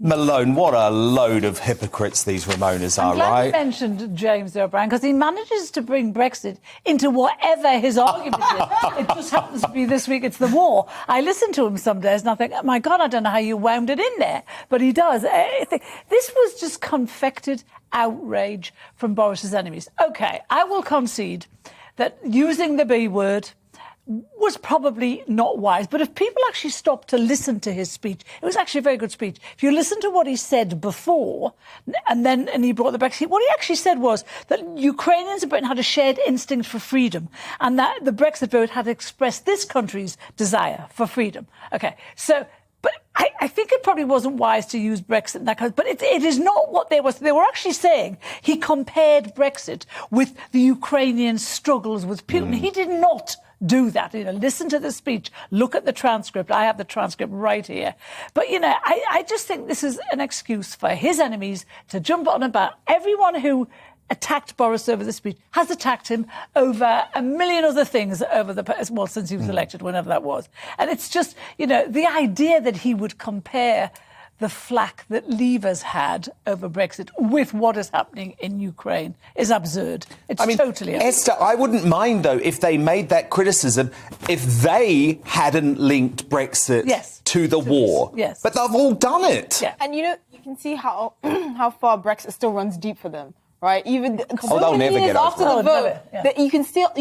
Malone, what a load of hypocrites these Remoaners are, I'm glad right? you mentioned James O'Brien, because he manages to bring Brexit into whatever his argument is. It just happens to be this week it's the war. I listen to him some days and I think, oh my God, I don't know how you wound it in there. But he does. I think this was just confected outrage from Boris's enemies. OK, I will concede that using the B word was probably not wise. But if people actually stopped to listen to his speech, it was actually a very good speech. If you listen to what he said before and he brought the Brexit, what he actually said was that Ukrainians and Britain had a shared instinct for freedom and that the Brexit vote had expressed this country's desire for freedom. OK, so... But I think it probably wasn't wise to use Brexit in that kind of, but it is not what they were. They were actually saying he compared Brexit with the Ukrainian struggles with Putin. He did not do that. Listen to the speech, look at the transcript. I have the transcript right here. But, I just think this is an excuse for his enemies to jump on about everyone who attacked Boris over the speech has attacked him over a million other things since he was elected, whenever that was. And it's just, the idea that he would compare the flack that Leavers had over Brexit with what is happening in Ukraine is absurd. It's totally absurd. Esther, I wouldn't mind, though, if they made that criticism if they hadn't linked Brexit to the war. Yes. But they've all done it. Yeah. And, you can see how far Brexit still runs deep for them. Right, even so many years after the vote, that you can still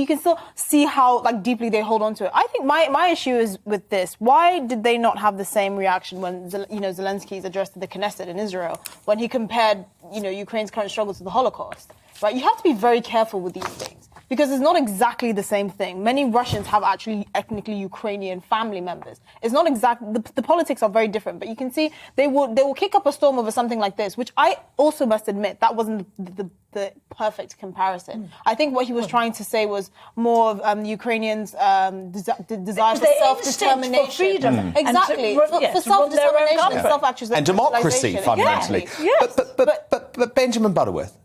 see how deeply they hold on to it. I think my issue is with this. Why did they not have the same reaction when Zelensky's addressed to the Knesset in Israel when he compared Ukraine's current struggles to the Holocaust? Right, you have to be very careful with these things because it's not exactly the same thing. Many Russians have actually ethnically Ukrainian family members. It's not exactly the politics are very different, but you can see they will kick up a storm over something like this, which I also must admit that wasn't the perfect comparison. I think what he was trying to say was more of Ukrainians' desire for self-determination, for freedom, exactly, for self-determination and self-actualization, and democracy, fundamentally. Exactly. Yes. But Benjamin Butterworth,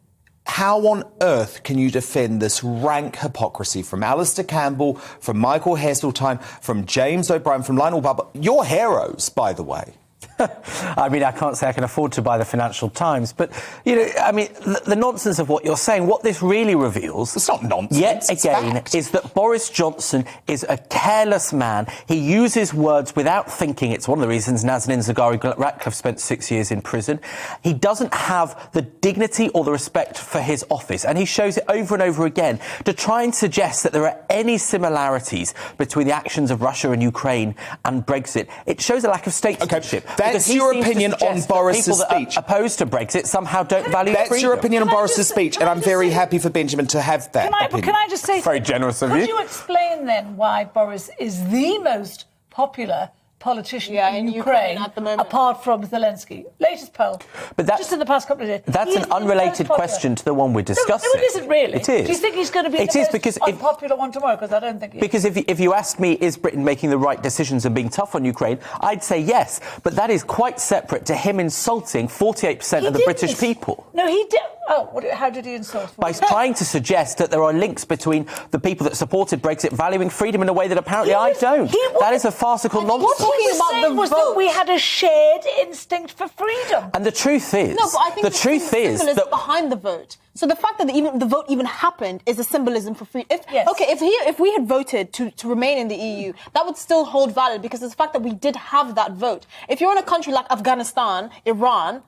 how on earth can you defend this rank hypocrisy from Alistair Campbell, from Michael Heseltine, from James O'Brien, from Lionel Barber? Your heroes, by the way. I can't say I can afford to buy the Financial Times, but, the nonsense of what you're saying, what this really reveals... It's not nonsense. Yet again, is that Boris Johnson is a careless man. He uses words without thinking. It's one of the reasons Nazanin Zaghari-Ratcliffe spent 6 years in prison. He doesn't have the dignity or the respect for his office, and he shows it over and over again to try and suggest that there are any similarities between the actions of Russia and Ukraine and Brexit. It shows a lack of statesmanship. Okay. That's your opinion on Boris's speech. Opposed to Brexit somehow don't value freedom. That's your opinion on Boris's speech, and I'm very happy for Benjamin to have that opinion. Can I just say... Very generous of you. Could you explain, then, why Boris is the most popular politician in Ukraine at the moment, apart from Zelensky? Latest poll. But that's, just in the past couple of days. That's an unrelated question to the one we're discussing. No, it isn't really. It is. Do you think he's going to be the most unpopular one tomorrow? Because I don't think he is. Because if you asked me, is Britain making the right decisions and being tough on Ukraine, I'd say yes. But that is quite separate to him insulting 48% of the British people. No, he did. Oh, how did he insult? By trying to suggest that there are links between the people that supported Brexit valuing freedom in a way that apparently I don't. That is a farcical nonsense. What he was saying was that we had a shared instinct for freedom. And the truth is, the truth is that behind the vote. So the fact that the vote even happened is a symbolism for freedom. If we had voted to remain in the EU, that would still hold valid because it's the fact that we did have that vote. If you're in a country like Afghanistan, Iran,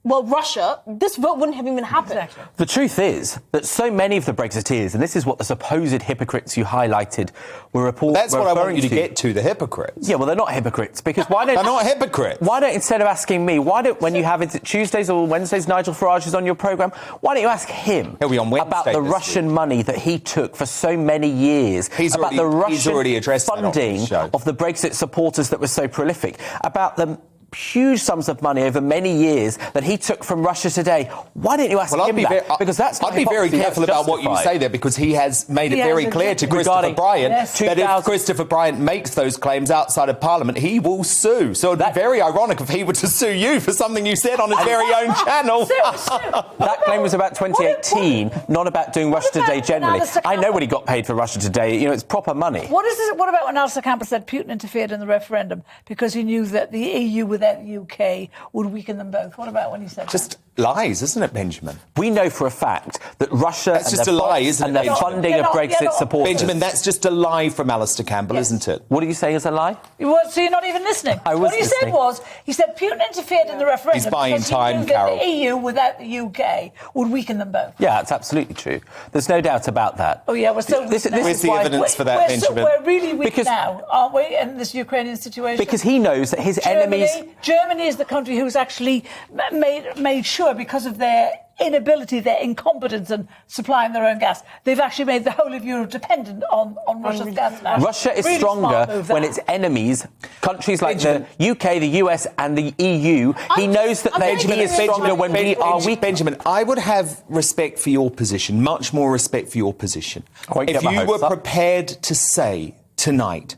Russia, this vote wouldn't have even happened. Exactly. The truth is that so many of the Brexiteers, and this is what the supposed hypocrites you highlighted were reporting. That's what I want you to get to, the hypocrites. Yeah, well, they're not hypocrites because why don't... They're not hypocrites. Why don't, instead of asking me, when you have it Tuesdays or Wednesdays, Nigel Farage is on your programme, why don't you ask him He'll be on Wednesday about the Russian money that he took for so many years, about the Russian funding of the Brexit supporters that was so prolific, about the huge sums of money over many years that he took from Russia today. Why didn't you ask him that? Because that's I'd be very careful about what you say there because he has made it very clear to Christopher Bryant that if Christopher Bryant makes those claims outside of Parliament, he will sue. So it would be very ironic if he were to sue you for something you said on his very own channel. That claim was about 2018, not about doing Russia Today generally. I know what he got paid for Russia Today. It's proper money. What about when Alistair Campbell said Putin interfered in the referendum because he knew that the EU would without the UK would weaken them both. What about when he said Just lies, isn't it, Benjamin? We know for a fact that Russia that's and just the a lie, isn't and it, the funding of Brexit supporters. Benjamin, that's just a lie from Alistair Campbell, isn't it? What do you say is a lie? So you're not even listening. What he said was, he said Putin interfered in the referendum. He's buying time, he knew Carol. that the EU without the UK would weaken them both. Yeah, it's absolutely true. There's no doubt about that. Oh yeah, we're so weak now. Where's the evidence for that, Benjamin? We're really weak now, aren't we, in this Ukrainian situation? Because he knows that his enemies... Germany is the country who's actually made sure, because of their inability, their incompetence in supplying their own gas, they've actually made the whole of Europe dependent on Russia's gas now. Russia is really stronger when its enemies, countries like the UK, the US and the EU, he knows that he is stronger when we are weak. Benjamin, I would have respect for your position, much more respect for your position. If you were prepared to say tonight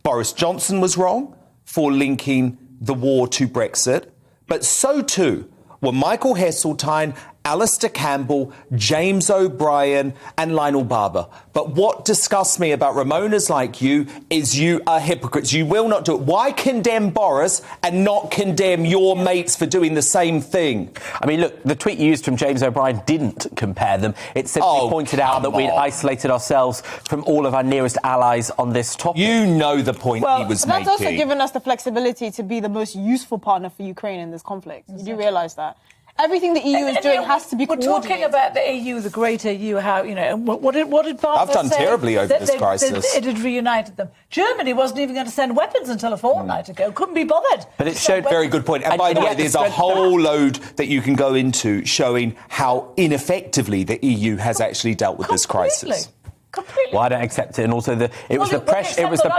Boris Johnson was wrong for linking the war to Brexit, but so too were Michael Heseltine, Alistair Campbell, James O'Brien and Lionel Barber. But what disgusts me about Remoaners like you is you are hypocrites. You will not do it. Why condemn Boris and not condemn your mates for doing the same thing? I mean, look, the tweet you used from James O'Brien didn't compare them. It simply pointed out that we'd isolated ourselves from all of our nearest allies on this topic. You know the point he was making. That's also given us the flexibility to be the most useful partner for Ukraine in this conflict. You do realise that? Everything the EU is doing has to be coordinated. We're talking about the EU, the greater EU, how, what did Barber I've done say? terribly over this crisis. It had reunited them. Germany wasn't even going to send weapons until a fortnight ago. Couldn't be bothered. But it showed... Very good point. And by the way, there's a whole load that you can go into showing how ineffectively the EU has actually dealt with this crisis. Completely. Well, I don't accept it, and also it was the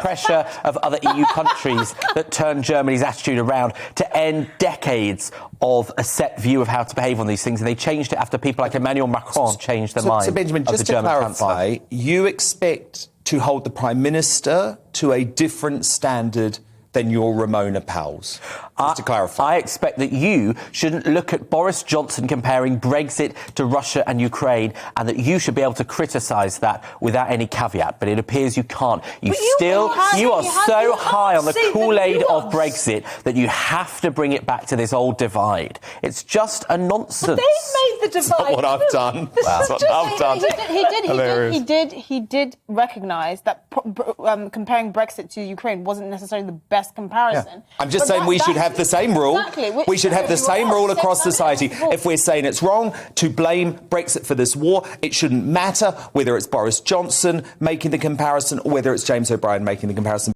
pressure of other EU countries that turned Germany's attitude around to end decades of a set view of how to behave on these things, and they changed it after people like Emmanuel Macron changed their mind. So Benjamin, just to clarify, you expect to hold the Prime Minister to a different standard than your Remoaner pals? Just to clarify. I expect that you shouldn't look at Boris Johnson comparing Brexit to Russia and Ukraine, and that you should be able to criticise that without any caveat. But it appears you can't. You are so high on the Kool-Aid of Brexit that you have to bring it back to this old divide. It's just a nonsense. But they made the divide. That's not what I've done. That's what I've done. He did recognise that comparing Brexit to Ukraine wasn't necessarily the best comparison. Yeah. I'm just saying we should have the same rule. Exactly. We should have the same rule across society. If we're saying it's wrong to blame Brexit for this war, it shouldn't matter whether it's Boris Johnson making the comparison or whether it's James O'Brien making the comparison.